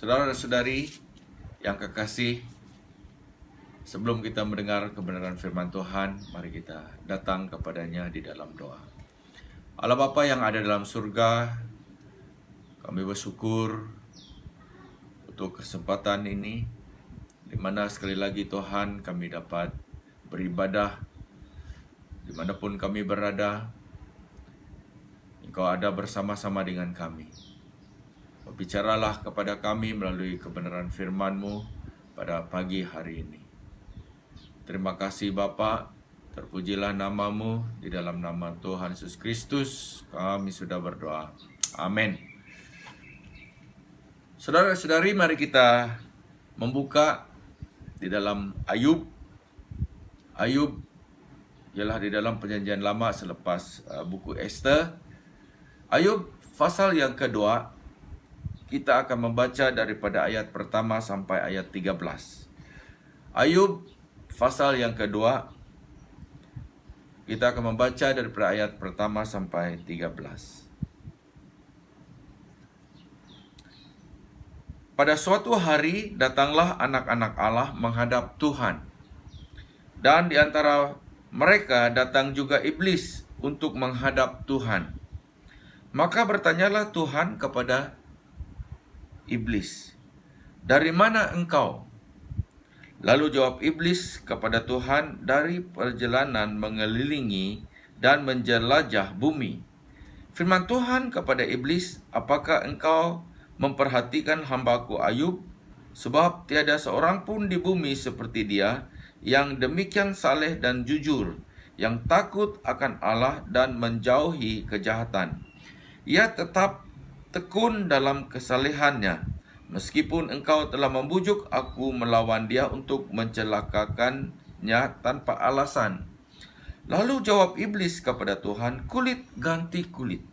Saudara-saudari yang kekasih, sebelum kita mendengar kebenaran firman Tuhan, mari kita datang kepadanya di dalam doa. Allah Bapa yang ada dalam surga, kami bersyukur untuk kesempatan ini, di mana sekali lagi Tuhan kami dapat beribadah dimanapun kami berada. Engkau ada bersama-sama dengan kami. Bicaralah kepada kami melalui kebenaran firman-Mu pada pagi hari ini. Terima kasih Bapa, terpujilah nama-Mu, di dalam nama Tuhan Yesus Kristus kami sudah berdoa. Amin. Saudara-saudari, mari kita membuka di dalam Ayub. Ayub ialah di dalam perjanjian lama selepas buku Esther. Ayub pasal yang kedua, kita akan membaca daripada ayat pertama sampai ayat 13. Ayub pasal yang kedua, kita akan membaca daripada ayat pertama sampai 13. Pada suatu hari datanglah anak-anak Allah menghadap Tuhan. Dan di antara mereka datang juga iblis untuk menghadap Tuhan. Maka bertanyalah Tuhan kepada iblis, "Dari mana engkau?" Lalu jawab iblis kepada Tuhan, "Dari perjalanan mengelilingi dan menjelajah bumi." Firman Tuhan kepada iblis, "Apakah engkau memperhatikan hambaku Ayub? Sebab tiada seorang pun di bumi seperti dia, yang demikian saleh dan jujur, yang takut akan Allah dan menjauhi kejahatan. Ia tetap tekun dalam kesalehannya, meskipun engkau telah membujuk aku melawan dia untuk mencelakakannya tanpa alasan." Lalu jawab iblis kepada Tuhan, "Kulit ganti kulit.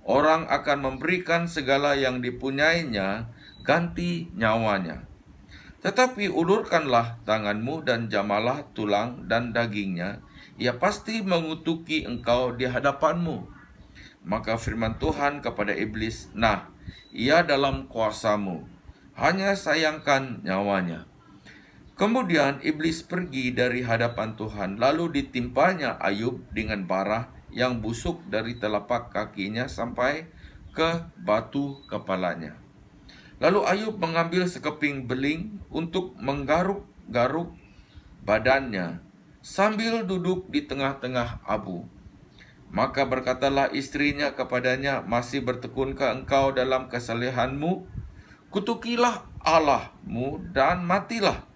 Orang akan memberikan segala yang dipunyainya ganti nyawanya. Tetapi ulurkanlah tanganmu dan jamalah tulang dan dagingnya, ia pasti mengutuki engkau di hadapanmu." Maka firman Tuhan kepada iblis, "Nah, ia dalam kuasamu, hanya sayangkan nyawanya." Kemudian iblis pergi dari hadapan Tuhan, lalu ditimpanya Ayub dengan bara yang busuk dari telapak kakinya sampai ke batu kepalanya. Lalu Ayub mengambil sekeping beling untuk menggaruk-garuk badannya sambil duduk di tengah-tengah abu. Maka berkatalah istrinya kepadanya, "Masih bertekunkah engkau dalam kesalehanmu? Kutukilah Allahmu dan matilah."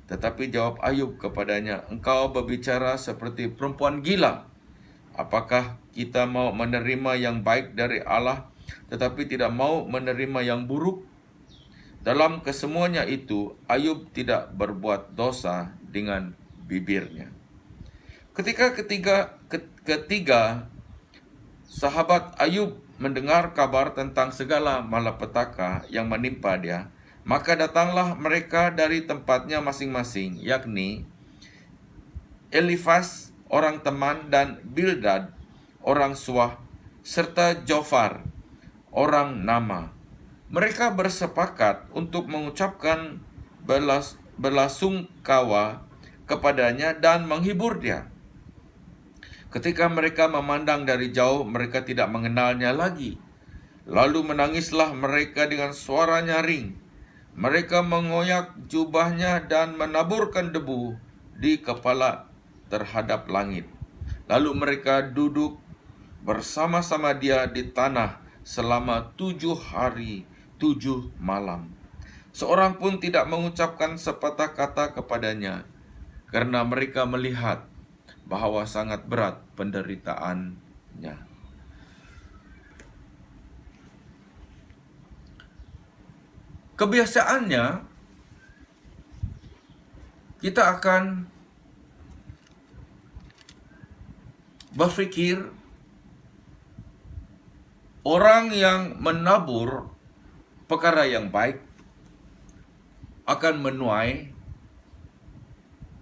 Tetapi jawab Ayub kepadanya, "Engkau berbicara seperti perempuan gila. Apakah kita mau menerima yang baik dari Allah, tetapi tidak mau menerima yang buruk?" Dalam kesemuanya itu, Ayub tidak berbuat dosa dengan bibirnya. Ketika ketiga sahabat Ayub mendengar kabar tentang segala malapetaka yang menimpa dia, maka datanglah mereka dari tempatnya masing-masing, yakni Elifas orang teman dan Bildad orang Suah, serta Jofar orang Nama. Mereka bersepakat untuk mengucapkan belasungkawa kepadanya dan menghibur dia. Ketika mereka memandang dari jauh, mereka tidak mengenalnya lagi. Lalu menangislah mereka dengan suara nyaring. Mereka mengoyak jubahnya dan menaburkan debu di kepala terhadap langit. Lalu mereka duduk bersama-sama dia di tanah selama 7 hari 7 malam. Seorang pun tidak mengucapkan sepatah kata kepadanya, karena mereka melihat bahwa sangat berat penderitaannya. Kebiasaannya, kita akan berpikir orang yang menabur perkara yang baik akan menuai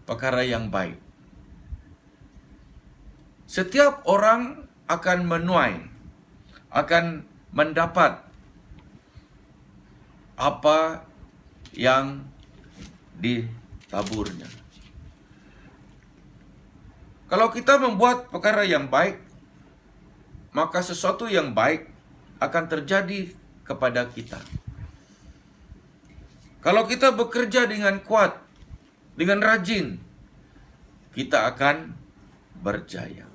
perkara yang baik. Setiap orang akan menuai, akan mendapat apa yang ditaburnya. Kalau kita membuat perkara yang baik, maka sesuatu yang baik akan terjadi kepada kita. Kalau kita bekerja dengan kuat, dengan rajin, kita akan berjaya.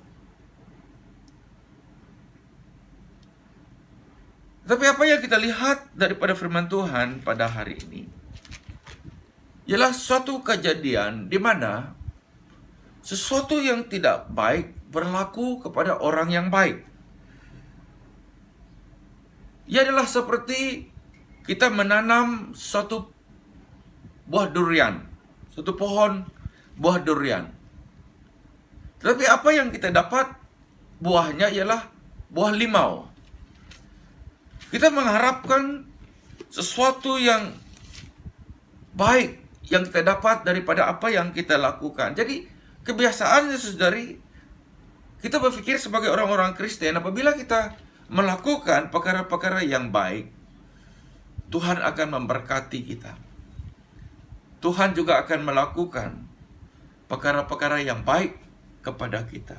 Tapi apa yang kita lihat daripada firman Tuhan pada hari ini ialah suatu kejadian di mana sesuatu yang tidak baik berlaku kepada orang yang baik. Ia adalah seperti kita menanam suatu buah durian, suatu pohon buah durian. Tetapi apa yang kita dapat buahnya ialah buah limau. Kita mengharapkan sesuatu yang baik yang kita dapat daripada apa yang kita lakukan. Jadi kebiasaannya, saudari, kita berpikir sebagai orang-orang Kristen, apabila kita melakukan perkara-perkara yang baik, Tuhan akan memberkati kita. Tuhan juga akan melakukan perkara-perkara yang baik kepada kita.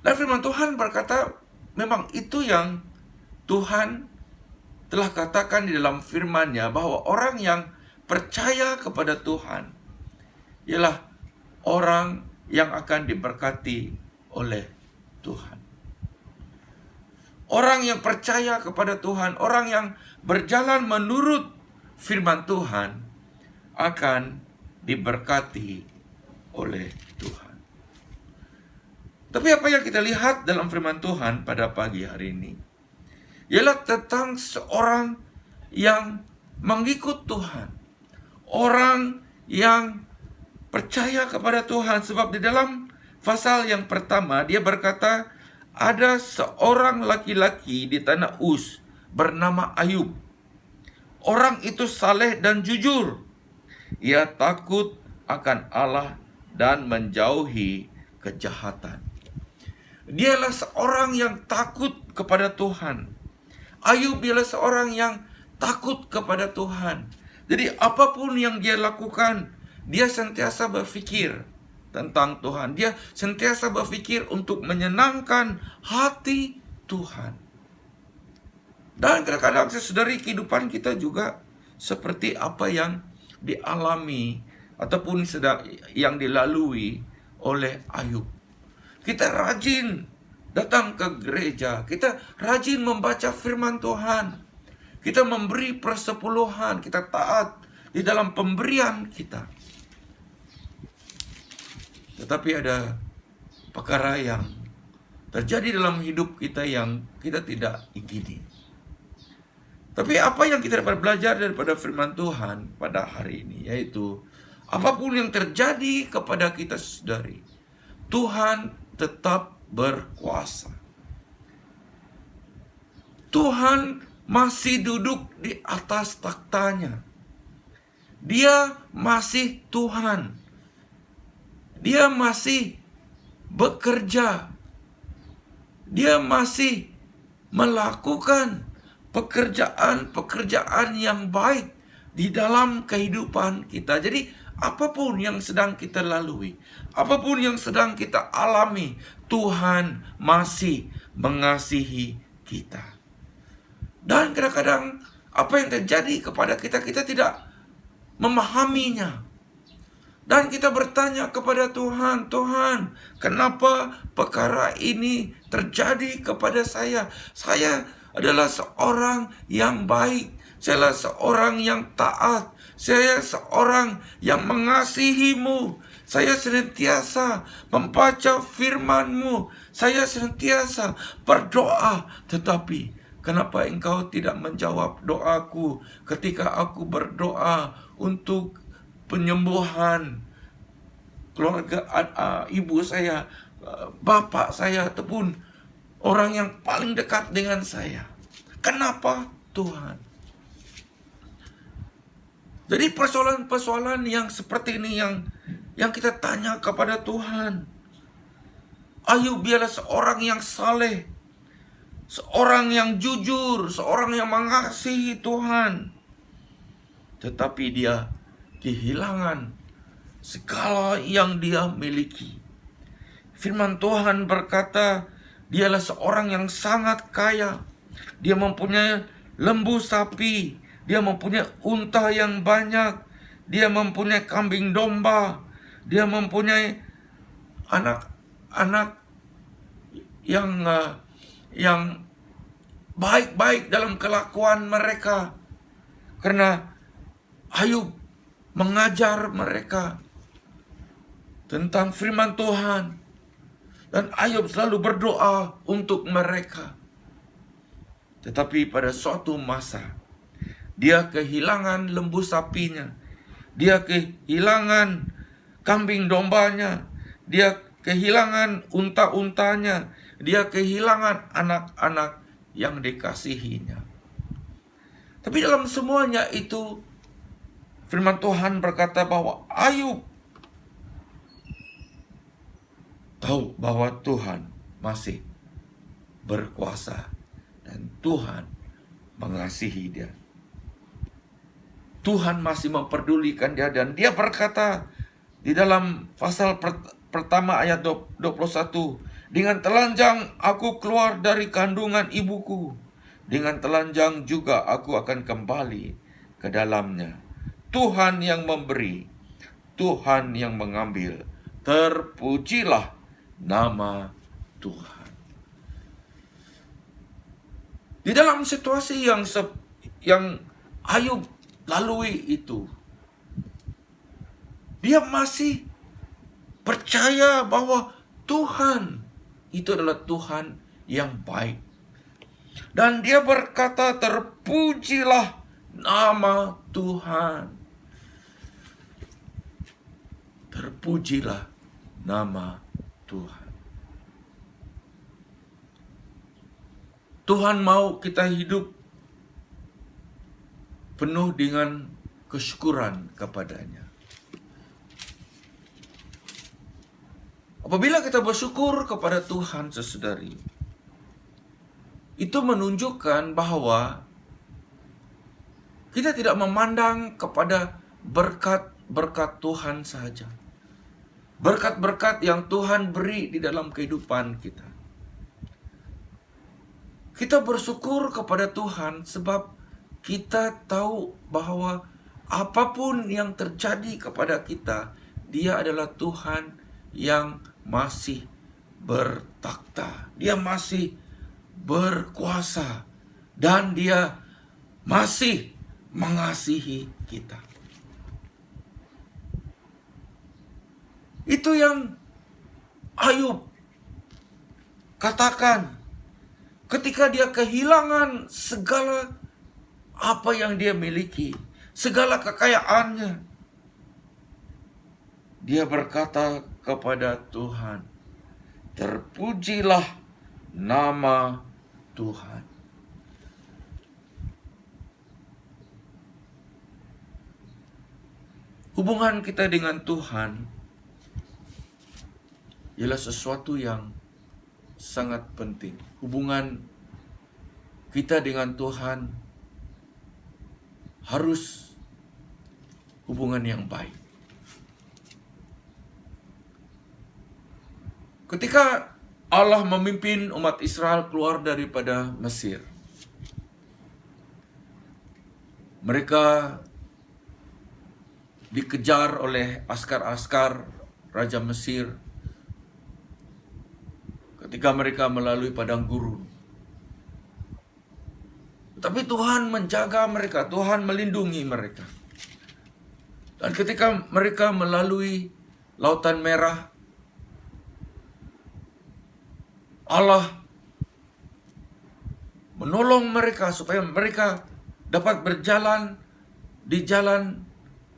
Dan firman Tuhan berkata, memang itu yang Tuhan telah katakan di dalam firman-Nya, bahwa orang yang percaya kepada Tuhan ialah orang yang akan diberkati oleh Tuhan. Orang yang percaya kepada Tuhan, orang yang berjalan menurut firman Tuhan, akan diberkati oleh Tuhan. Tapi apa yang kita lihat dalam firman Tuhan pada pagi hari ini ialah tentang seorang yang mengikut Tuhan, orang yang percaya kepada Tuhan. Sebab di dalam pasal yang pertama dia berkata, ada seorang laki-laki di tanah Uz bernama Ayub. Orang itu saleh dan jujur. Ia takut akan Allah dan menjauhi kejahatan. Dialah seorang yang takut kepada Tuhan. Ayub ialah seorang yang takut kepada Tuhan. Jadi apapun yang dia lakukan, dia sentiasa berpikir tentang Tuhan. Dia sentiasa berpikir untuk menyenangkan hati Tuhan. Dan kadang-kadang, saudari, kehidupan kita juga seperti apa yang dialami ataupun yang dilalui oleh Ayub. Kita rajin datang ke gereja, kita rajin membaca firman Tuhan, kita memberi persepuluhan, kita taat di dalam pemberian kita. Tetapi ada perkara yang terjadi dalam hidup kita yang kita tidak ingini. Tapi apa yang kita dapat belajar daripada firman Tuhan pada hari ini, yaitu apapun yang terjadi kepada kita, saudari, Tuhan tetap berkuasa. Tuhan masih duduk di atas taktanya. Dia masih Tuhan. Dia masih bekerja. Dia masih melakukan pekerjaan-pekerjaan yang baik di dalam kehidupan kita. Jadi apapun yang sedang kita lalui, apapun yang sedang kita alami, Tuhan masih mengasihi kita. Dan kadang-kadang apa yang terjadi kepada kita, kita tidak memahaminya. Dan kita bertanya kepada Tuhan, Tuhan, kenapa perkara ini terjadi kepada saya? Saya adalah seorang yang baik. Saya adalah seorang yang taat. Saya seorang yang mengasihi-Mu. Saya senantiasa membaca firman-Mu. Saya senantiasa berdoa. Tetapi kenapa Engkau tidak menjawab doaku ketika aku berdoa untuk penyembuhan keluarga ibu saya, bapak saya, ataupun orang yang paling dekat dengan saya? Kenapa Tuhan? Jadi persoalan-persoalan yang seperti ini yang kita tanya kepada Tuhan. Ayub ialah seorang yang saleh. seorang yang jujur, seorang yang mengasihi Tuhan. Tetapi dia kehilangan segala yang dia miliki. Firman Tuhan berkata, dialah seorang yang sangat kaya. Dia mempunyai lembu sapi, dia mempunyai unta yang banyak, dia mempunyai kambing domba, dia mempunyai anak-anak yang baik-baik dalam kelakuan mereka. Karena Ayub mengajar mereka tentang firman Tuhan, dan Ayub selalu berdoa untuk mereka. Tetapi pada suatu masa, dia kehilangan lembu sapinya, dia kehilangan kambing dombanya, dia kehilangan unta-untanya, dia kehilangan anak-anak yang dikasihinya. Tapi dalam semuanya itu, firman Tuhan berkata bahwa Ayub tahu bahwa Tuhan masih berkuasa dan Tuhan mengasihi dia. Tuhan masih memperdulikan dia, dan dia berkata di dalam pasal pertama ayat 21, dengan telanjang aku keluar dari kandungan ibuku, dengan telanjang juga aku akan kembali ke dalamnya. Tuhan yang memberi, Tuhan yang mengambil, terpujilah nama Tuhan. Di dalam situasi yang Ayub lalui itu, dia masih percaya bahwa Tuhan itu adalah Tuhan yang baik. Dan dia berkata, terpujilah nama Tuhan. Terpujilah nama Tuhan. Tuhan mau kita hidup penuh dengan kesyukuran kepadanya. Apabila kita bersyukur kepada Tuhan, saudari, itu menunjukkan bahwa kita tidak memandang kepada berkat-berkat Tuhan saja. Berkat-berkat yang Tuhan beri di dalam kehidupan kita. Kita bersyukur kepada Tuhan sebab kita tahu bahwa apapun yang terjadi kepada kita, Dia adalah Tuhan yang masih bertakhta. Dia masih berkuasa, dan Dia masih mengasihi kita. Itu yang Ayub katakan ketika dia kehilangan segala apa yang dia miliki, segala kekayaannya. Dia berkata kepada Tuhan, terpujilah nama Tuhan. Hubungan kita dengan Tuhan ialah sesuatu yang sangat penting. Hubungan kita dengan Tuhan harus hubungan yang baik. Ketika Allah memimpin umat Israel keluar daripada Mesir, mereka dikejar oleh askar-askar Raja Mesir ketika mereka melalui padang gurun. Tapi Tuhan menjaga mereka, Tuhan melindungi mereka. Dan ketika mereka melalui Lautan Merah, Allah menolong mereka supaya mereka dapat berjalan di jalan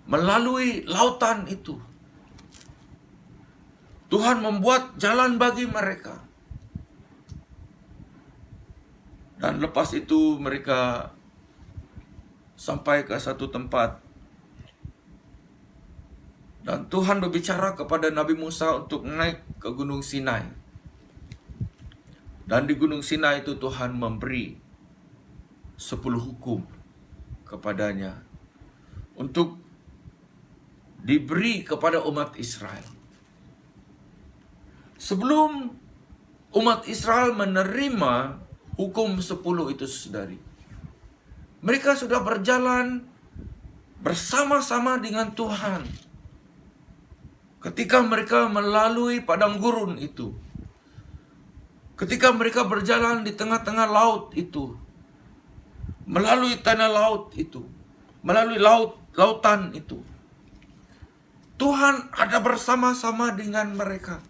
melalui lautan itu. Tuhan membuat jalan bagi mereka. Dan lepas itu mereka sampai ke satu tempat. Dan Tuhan berbicara kepada Nabi Musa untuk naik ke Gunung Sinai. Dan di Gunung Sinai itu Tuhan memberi 10 hukum kepadanya untuk diberi kepada umat Israel. Sebelum umat Israel menerima hukum 10 itu, saudari, mereka sudah berjalan bersama-sama dengan Tuhan. Ketika mereka melalui padang gurun itu, ketika mereka berjalan di tengah-tengah laut itu, melalui tanah laut itu, melalui lautan itu, Tuhan ada bersama-sama dengan mereka.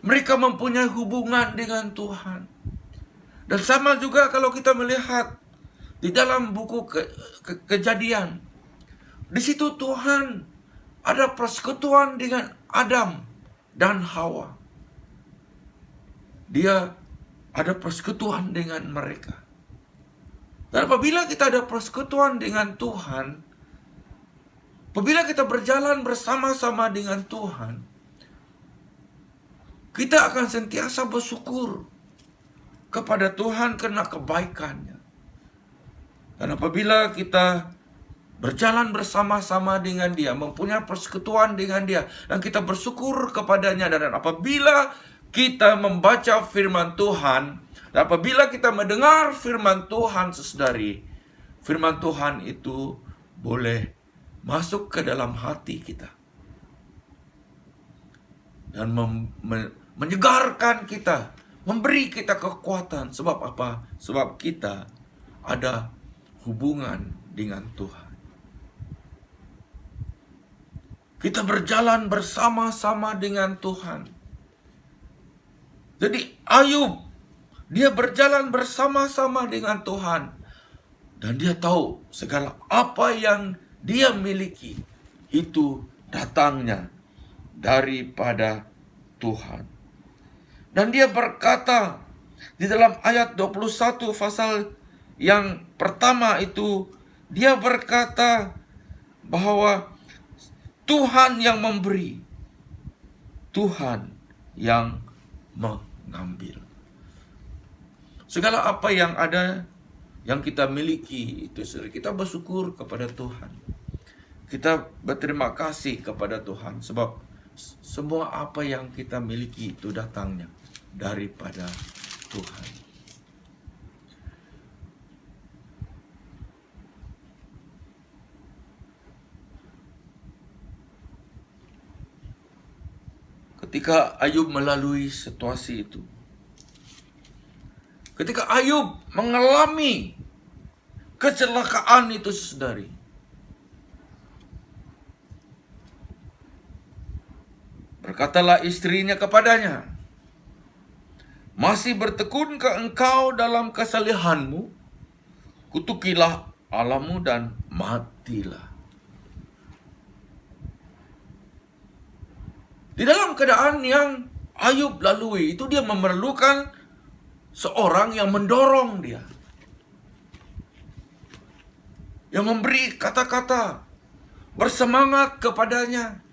Mereka mempunyai hubungan dengan Tuhan. Dan sama juga kalau kita melihat di dalam buku Kejadian, di situ Tuhan ada persekutuan dengan Adam dan Hawa. Dia ada persekutuan dengan mereka. Dan apabila kita ada persekutuan dengan Tuhan, apabila kita berjalan bersama-sama dengan Tuhan, kita akan sentiasa bersyukur kepada Tuhan karena kebaikannya. Dan apabila kita berjalan bersama-sama dengan Dia, mempunyai persekutuan dengan Dia, dan kita bersyukur kepadanya, dan apabila kita membaca firman Tuhan, dan apabila kita mendengar firman Tuhan, saudari, firman Tuhan itu boleh masuk ke dalam hati kita dan menyegarkan kita, memberi kita kekuatan. Sebab apa? Sebab kita ada hubungan dengan Tuhan. Kita berjalan bersama-sama dengan Tuhan. Jadi Ayub, dia berjalan bersama-sama dengan Tuhan. Dan dia tahu segala apa yang dia miliki itu datangnya daripada Tuhan. Dan dia berkata di dalam ayat 21 pasal yang pertama itu, dia berkata bahwa Tuhan yang memberi, Tuhan yang mengambil. Segala apa yang ada, yang kita miliki itu, kita bersyukur kepada Tuhan. Kita berterima kasih kepada Tuhan, sebab semua apa yang kita miliki itu datangnya daripada Tuhan. Ketika Ayub melalui situasi itu, ketika Ayub mengalami kecelakaan itu, saudari, berkatalah istrinya kepadanya, "Masih bertekunkah engkau dalam kesalehanmu? Kutukilah Allahmu dan matilah." Di dalam keadaan yang Ayub lalui itu, dia memerlukan seorang yang mendorong dia, yang memberi kata-kata bersemangat kepadanya.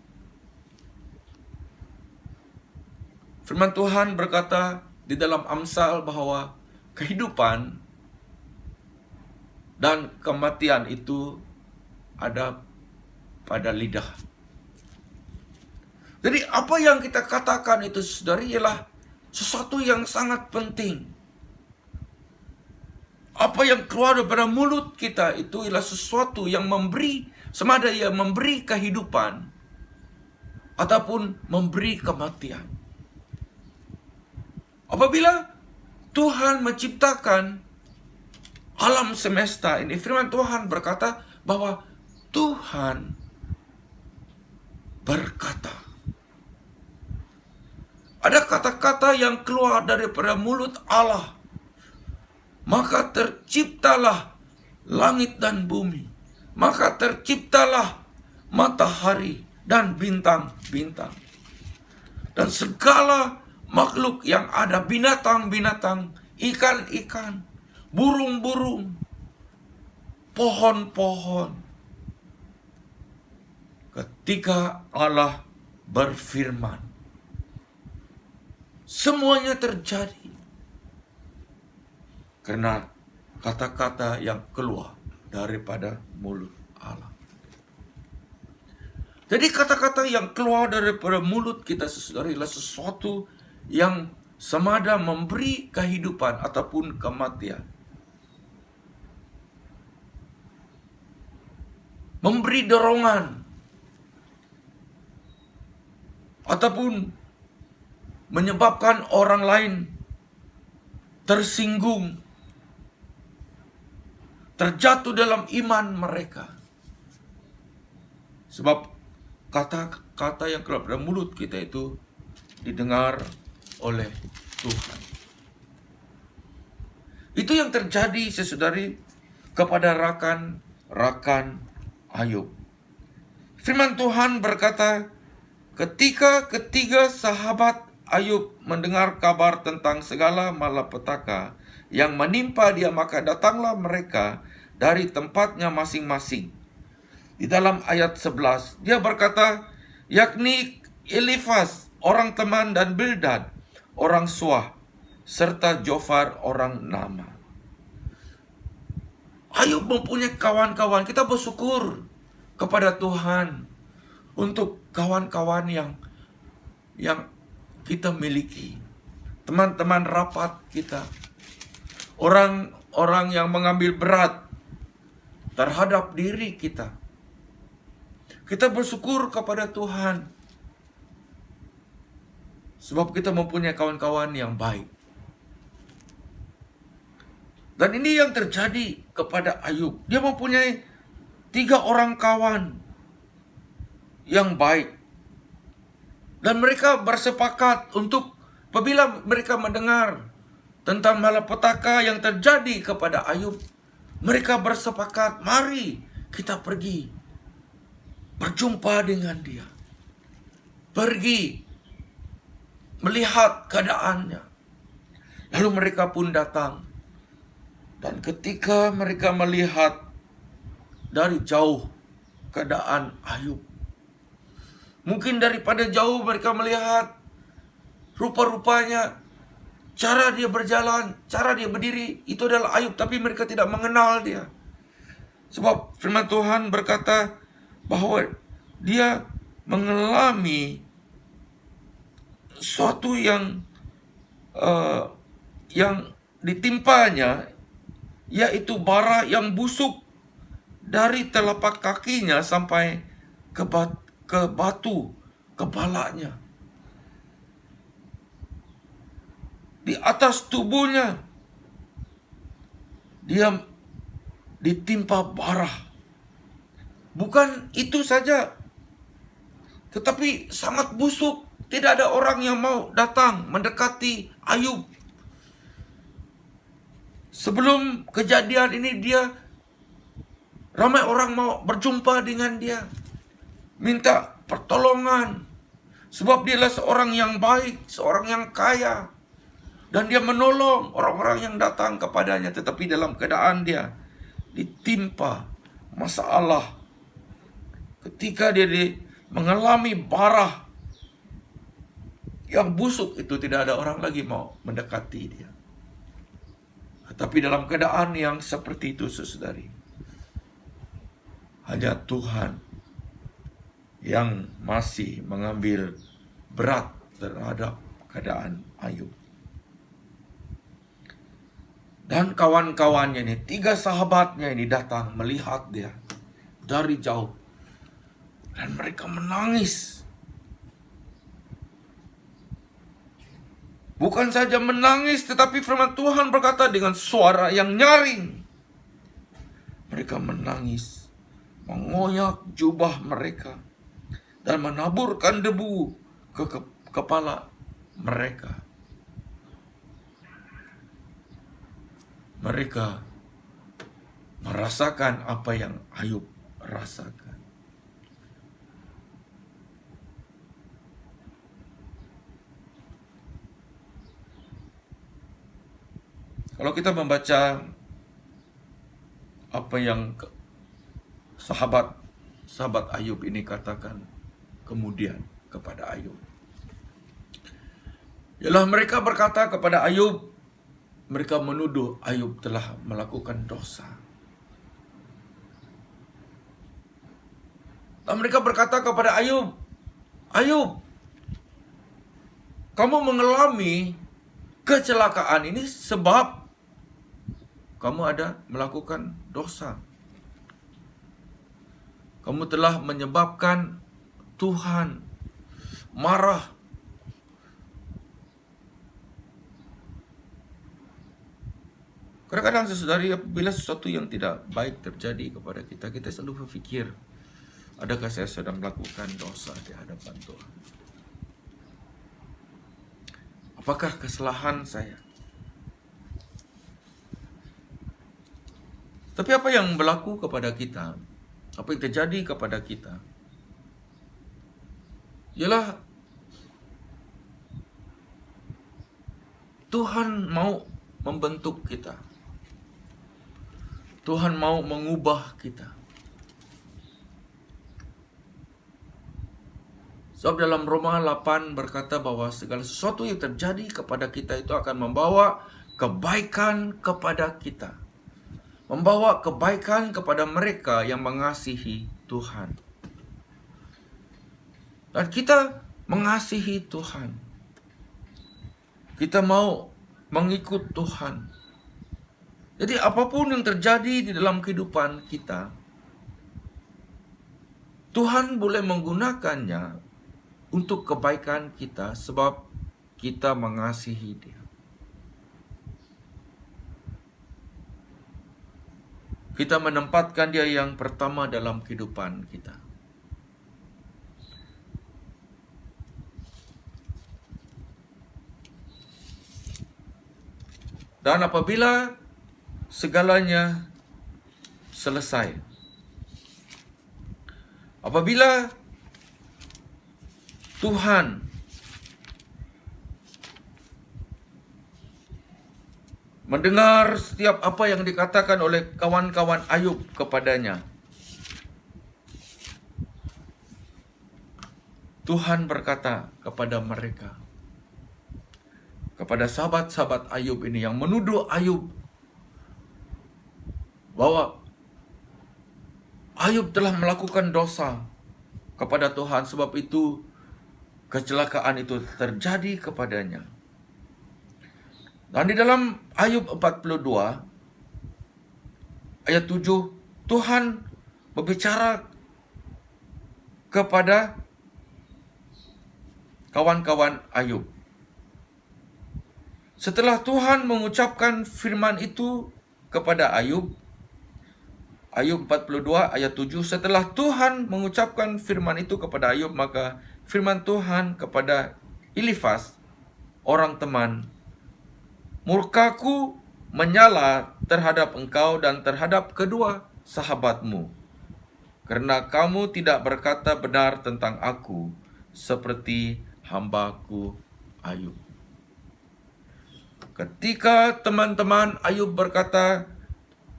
Firman Tuhan berkata di dalam Amsal bahwa kehidupan dan kematian itu ada pada lidah. Jadi apa yang kita katakan itu, saudari, ialah sesuatu yang sangat penting. Apa yang keluar daripada mulut kita itu ialah sesuatu yang memberi, sama ada ia memberi kehidupan ataupun memberi kematian. Apabila Tuhan menciptakan alam semesta ini, firman Tuhan berkata bahwa Tuhan berkata. Ada kata-kata yang keluar daripada mulut Allah, maka terciptalah langit dan bumi, maka terciptalah matahari dan bintang-bintang, dan segala makhluk yang ada, binatang-binatang, ikan-ikan, burung-burung, pohon-pohon. Ketika Allah berfirman, semuanya terjadi. karena kata-kata yang keluar daripada mulut Allah. Jadi kata-kata yang keluar daripada mulut kita adalah sesuatu yang semada memberi kehidupan ataupun kematian. Memberi dorongan ataupun menyebabkan orang lain tersinggung, terjatuh dalam iman mereka. Sebab kata-kata yang keluar dari mulut kita itu didengar oleh Tuhan. Itu yang terjadi, saudari, kepada rakan Ayub. Firman Tuhan berkata, ketika ketiga sahabat Ayub mendengar kabar tentang segala malapetaka yang menimpa dia, maka datanglah mereka dari tempatnya masing-masing. Di dalam ayat 11, dia berkata, yakni Elifas, orang teman, dan Bildad, orang Suah, serta Jofar, orang Nama. Ayub mempunyai kawan-kawan. Kita bersyukur kepada Tuhan untuk kawan-kawan yang kita miliki. Teman-teman rapat kita. Orang-orang yang mengambil berat terhadap diri kita. Kita bersyukur kepada Tuhan. Sebab kita mempunyai kawan-kawan yang baik. Dan ini yang terjadi kepada Ayub. Dia mempunyai 3 orang kawan yang baik. Dan mereka bersepakat untuk apabila mereka mendengar tentang malapetaka yang terjadi kepada Ayub, mereka bersepakat, mari kita pergi berjumpa dengan dia. Pergi melihat keadaannya. Lalu mereka pun datang. Dan ketika mereka melihat dari jauh keadaan Ayub, mungkin daripada jauh mereka melihat rupa-rupanya, cara dia berjalan, cara dia berdiri, itu adalah Ayub. Tapi mereka tidak mengenal dia. Sebab firman Tuhan berkata bahwa dia mengalami suatu yang ditimpanya, yaitu bara yang busuk dari telapak kakinya sampai ke batu kepalanya. Di atas tubuhnya dia ditimpa bara. Bukan itu saja, tetapi sangat busuk. Tidak ada orang yang mau datang mendekati Ayub. Sebelum kejadian ini ramai orang mau berjumpa dengan dia, minta pertolongan. Sebab dia adalah seorang yang baik, seorang yang kaya. Dan dia menolong orang-orang yang datang kepadanya. Tetapi dalam keadaan dia ditimpa masalah. Ketika dia mengalami bara yang busuk itu, tidak ada orang lagi mau mendekati dia. Tapi dalam keadaan yang seperti itu, saudari, hanya Tuhan yang masih mengambil berat terhadap keadaan Ayub. Dan kawan-kawannya ini, 3 sahabatnya ini datang melihat dia dari jauh. Dan mereka menangis. Bukan saja menangis, tetapi firman Tuhan berkata dengan suara yang nyaring. Mereka menangis, mengoyak jubah mereka, dan menaburkan debu ke kepala mereka. Mereka merasakan apa yang Ayub rasakan. Kalau kita membaca apa yang sahabat Ayub ini katakan kemudian kepada Ayub, ialah mereka berkata kepada Ayub, mereka menuduh Ayub telah melakukan dosa. Dan mereka berkata kepada Ayub, Ayub, kamu mengalami kecelakaan ini sebab kamu ada melakukan dosa. Kamu telah menyebabkan Tuhan marah. Kadang-kadang saudari, apabila sesuatu yang tidak baik terjadi kepada kita, kita selalu berpikir, adakah saya sedang melakukan dosa di hadapan Tuhan? Apakah kesalahan saya? Tapi apa yang berlaku kepada kita, apa yang terjadi kepada kita, ialah Tuhan mau membentuk kita. Tuhan mau mengubah kita. Sebab dalam Roma 8 berkata bahwa segala sesuatu yang terjadi kepada kita itu akan membawa kebaikan kepada kita. Membawa kebaikan kepada mereka yang mengasihi Tuhan. Dan kita mengasihi Tuhan. Kita mau mengikut Tuhan. Jadi apapun yang terjadi di dalam kehidupan kita, Tuhan boleh menggunakannya untuk kebaikan kita sebab kita mengasihi Dia. Kita menempatkan Dia yang pertama dalam kehidupan kita. Dan apabila segalanya selesai, apabila Tuhan mendengar setiap apa yang dikatakan oleh kawan-kawan Ayub kepadanya, Tuhan berkata kepada mereka, kepada sahabat-sahabat Ayub ini yang menuduh Ayub bahwa Ayub telah melakukan dosa kepada Tuhan, sebab itu kecelakaan itu terjadi kepadanya. Dan di dalam Ayub 42 ayat 7, Tuhan berbicara kepada kawan-kawan Ayub. Setelah Tuhan mengucapkan firman itu kepada Ayub, Ayub 42 ayat 7, setelah Tuhan mengucapkan firman itu kepada Ayub, maka firman Tuhan kepada Elifas, orang teman, murkaku menyala terhadap engkau dan terhadap kedua sahabatmu, karena kamu tidak berkata benar tentang aku, seperti hambaku Ayub. Ketika teman-teman Ayub berkata,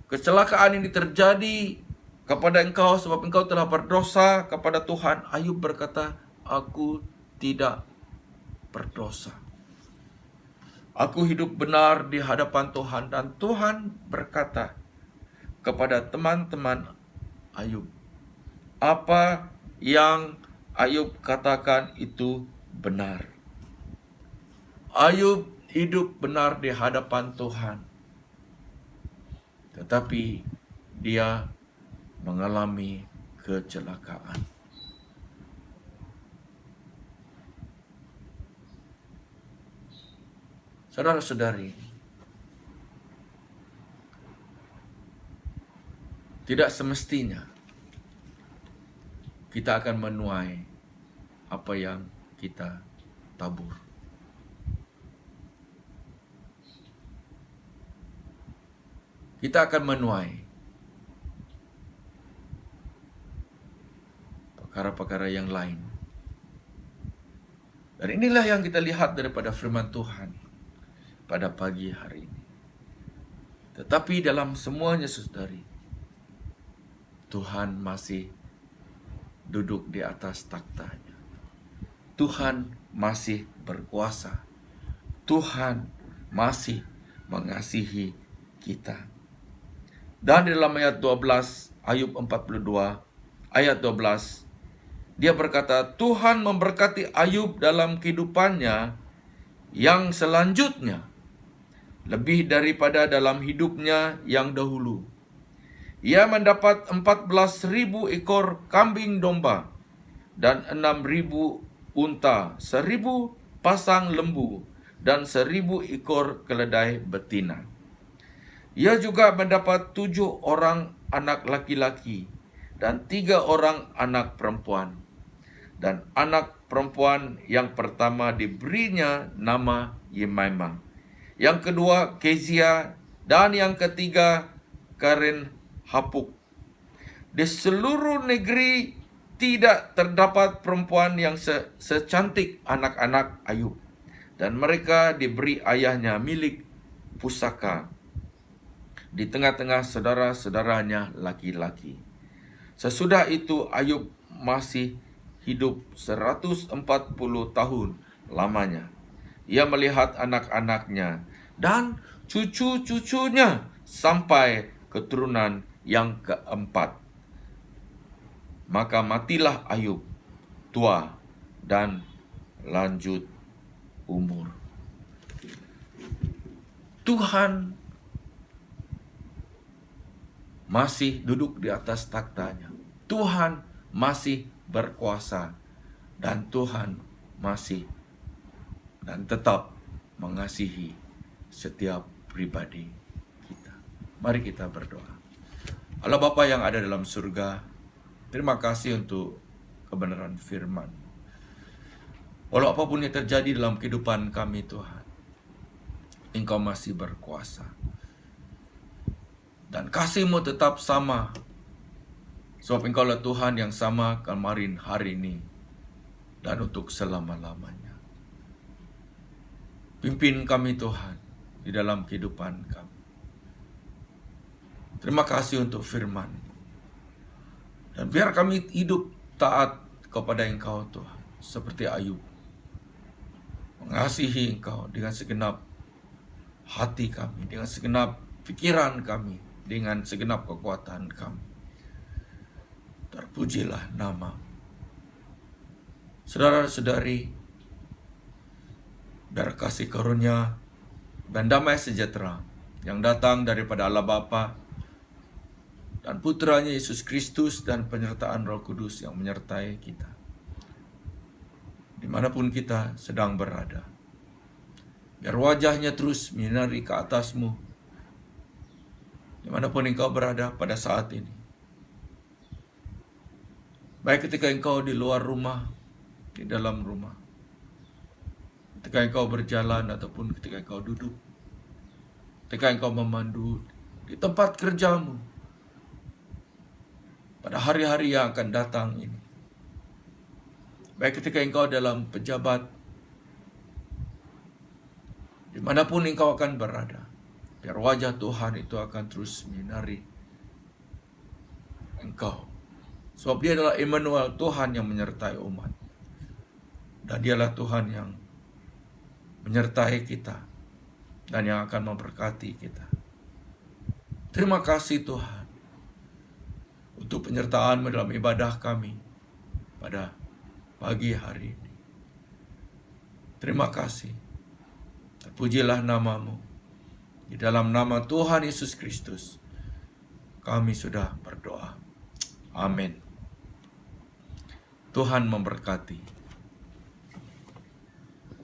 kecelakaan ini terjadi kepada engkau sebab engkau telah berdosa kepada Tuhan, Ayub berkata, aku tidak berdosa. Aku hidup benar di hadapan Tuhan. Dan Tuhan berkata kepada teman-teman Ayub, apa yang Ayub katakan itu benar. Ayub hidup benar di hadapan Tuhan, tetapi dia mengalami kecelakaan. Saudara-saudari, tidak semestinya kita akan menuai apa yang kita tabur. Kita akan menuai perkara-perkara yang lain. Dan inilah yang kita lihat daripada firman Tuhan pada pagi hari ini. Tetapi dalam semuanya, saudari, Tuhan masih duduk di atas taktanya. Tuhan masih berkuasa. Tuhan masih mengasihi kita. Dan di dalam ayat 12, Ayub 42, ayat 12, dia berkata, Tuhan memberkati Ayub dalam kehidupannya yang selanjutnya, lebih daripada dalam hidupnya yang dahulu. Ia mendapat 14.000 ekor kambing domba dan 6.000 unta, 1.000 pasang lembu, dan 1.000 ekor keledai betina. Ia juga mendapat 7 orang anak laki-laki dan 3 orang anak perempuan. Dan anak perempuan yang pertama diberinya nama Yemaimah, yang kedua Kezia, dan yang ketiga Karen Hapuk. Di seluruh negeri tidak terdapat perempuan yang secantik anak-anak Ayub, dan mereka diberi ayahnya milik pusaka di tengah-tengah saudara-saudaranya laki-laki. Sesudah itu Ayub masih hidup 140 tahun lamanya. Ia melihat anak-anaknya dan cucu-cucunya sampai keturunan yang keempat. Maka matilah Ayub tua dan lanjut umur. Tuhan masih duduk di atas taktanya. Tuhan masih berkuasa, dan Tuhan masih dan tetap mengasihi setiap pribadi kita. Mari kita berdoa. Allah Bapa yang ada dalam surga, terima kasih untuk kebenaran firman. Walau apapun yang terjadi dalam kehidupan kami Tuhan, Engkau masih berkuasa. Dan kasih-Mu tetap sama. Sebab Engkau adalah Tuhan yang sama kemarin, hari ini, dan untuk selama-lamanya. Pimpin kami Tuhan di dalam kehidupan kami. Terima kasih untuk firman. Dan biar kami hidup taat kepada Engkau Tuhan, seperti Ayub. Mengasihi Engkau dengan segenap hati kami, dengan segenap pikiran kami, dengan segenap kekuatan kami. Terpujilah nama. Saudara-saudari, biar kasih karunia dan damai sejahtera yang datang daripada Allah Bapa dan Putranya Yesus Kristus dan penyertaan Roh Kudus yang menyertai kita, dimanapun kita sedang berada. Biar wajahnya terus menyinari ke atasmu, dimanapun engkau berada pada saat ini. Baik ketika engkau di luar rumah, di dalam rumah, ketika engkau berjalan ataupun ketika engkau duduk, ketika engkau memandu di tempat kerjamu, pada hari-hari yang akan datang ini. Baik ketika engkau dalam pejabat, dimanapun engkau akan berada, biar wajah Tuhan itu akan terus menyinari engkau. Sebab Dia adalah Immanuel, Tuhan yang menyertai umat. Dan Dialah Tuhan yang menyertai kita dan yang akan memberkati kita. Terima kasih Tuhan untuk penyertaan dalam ibadah kami pada pagi hari ini. Terima kasih. Terpujilah nama-Mu. Di dalam nama Tuhan Yesus Kristus, kami sudah berdoa. Amin. Tuhan memberkati.